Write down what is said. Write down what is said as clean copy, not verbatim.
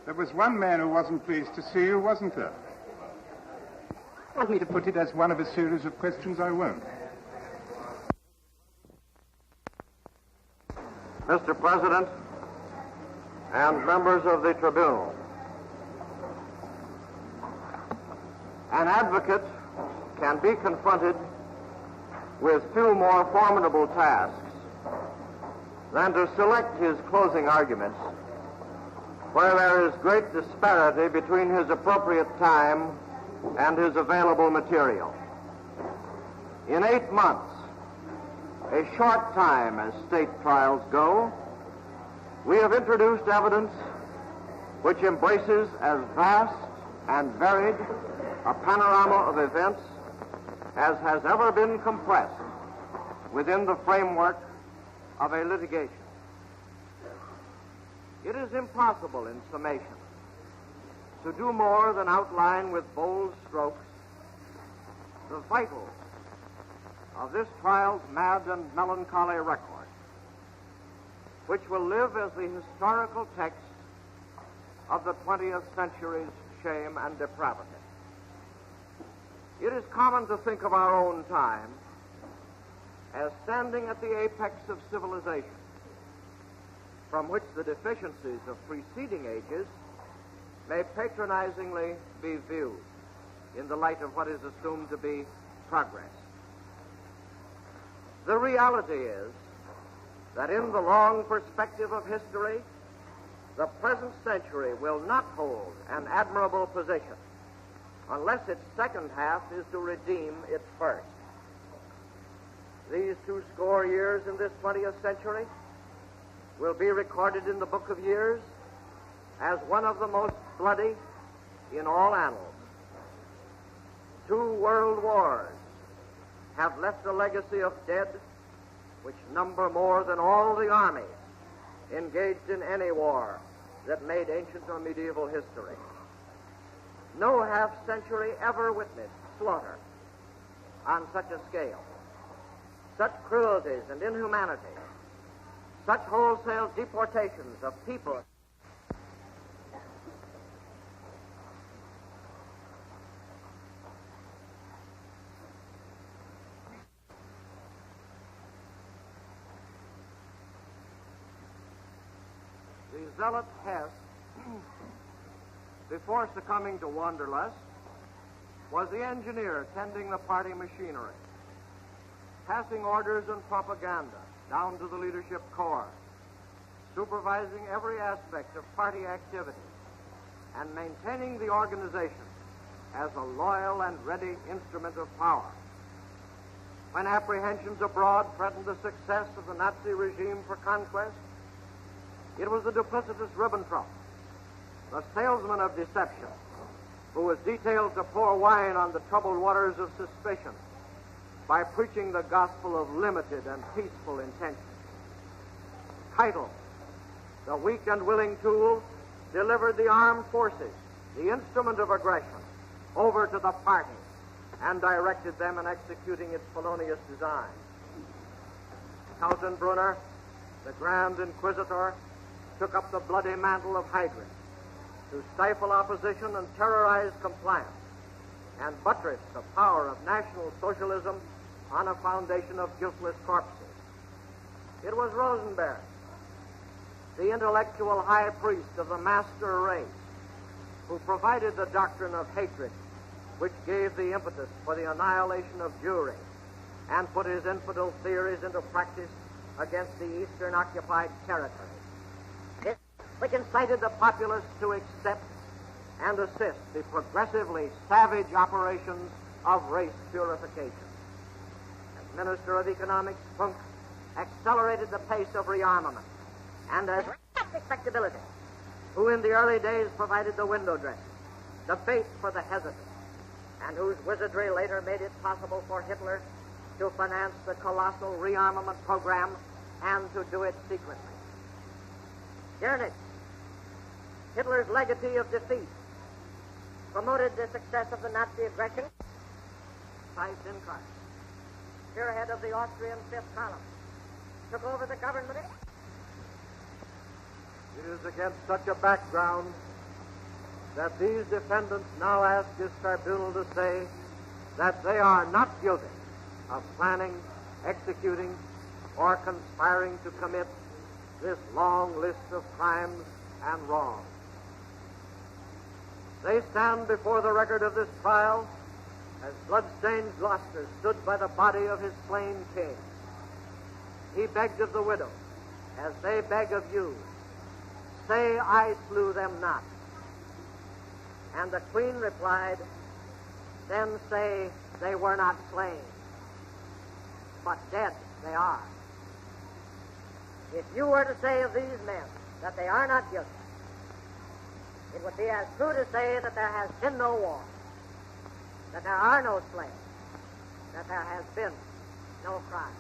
There was one man who wasn't pleased to see you, wasn't there? Want me to put it as one of a series of questions? I won't. Mr. President and members of the tribunal, an advocate can be confronted with few more formidable tasks than to select his closing arguments where there is great disparity between his appropriate time and his available material. In 8 months, a short time as state trials go, we have introduced evidence which embraces as vast and varied a panorama of events as has ever been compressed within the framework of a litigation. It is impossible in summation to do more than outline with bold strokes the vitals of this trial's mad and melancholy record, which will live as the historical text of the 20th century's shame and depravity. It is common to think of our own time as standing at the apex of civilization, from which the deficiencies of preceding ages may patronizingly be viewed in the light of what is assumed to be progress. The reality is that in the long perspective of history, the present century will not hold an admirable position unless its second half is to redeem its first. These 20 years in this 20th century will be recorded in the book of years as one of the most bloody in all annals. 2 world wars have left a legacy of dead which number more than all the armies engaged in any war that made ancient or medieval history. No half-century ever witnessed slaughter on such a scale, such cruelties and inhumanities, such wholesale deportations of people. The zealot Hess, before succumbing to wanderlust, was the engineer tending the party machinery, passing orders and propaganda down to the leadership corps, supervising every aspect of party activity, and maintaining the organization as a loyal and ready instrument of power. When apprehensions abroad threatened the success of the Nazi regime for conquest, it was the duplicitous Ribbentrop, the salesman of deception, who was detailed to pour wine on the troubled waters of suspicion by preaching the gospel of limited and peaceful intentions. Keitel, the weak and willing tool, delivered the armed forces, the instrument of aggression, over to the party and directed them in executing its felonious design. Kaltenbrunner, the Grand Inquisitor, took up the bloody mantle of Heydrich to stifle opposition and terrorize compliance and buttress the power of National Socialism on a foundation of guiltless corpses. It was Rosenberg, the intellectual high priest of the master race, who provided the doctrine of hatred, which gave the impetus for the annihilation of Jewry and put his infidel theories into practice against the Eastern occupied territories, which incited the populace to accept and assist the progressively savage operations of race purification. As Minister of Economics, Funk accelerated the pace of rearmament, and as respectability, who in the early days provided the window dressing, the bait for the hesitant, and whose wizardry later made it possible for Hitler to finance the colossal rearmament program and to do it secretly. Goeritz, Hitler's legatee of defeat, promoted the success of the Nazi aggression. Seyss-Inquart, spearhead of the Austrian Fifth Column, took over the government. It is against such a background that these defendants now ask this tribunal to say that they are not guilty of planning, executing, or conspiring to commit this long list of crimes and wrongs. They stand before the record of this trial as blood-stained Gloucester stood by the body of his slain king. He begged of the widow, as they beg of you, say I slew them not. And the queen replied, then say they were not slain, but dead they are. If you were to say of these men that they are not guilty, it would be as true to say that there has been no war, that there are no slain, that there has been no crime.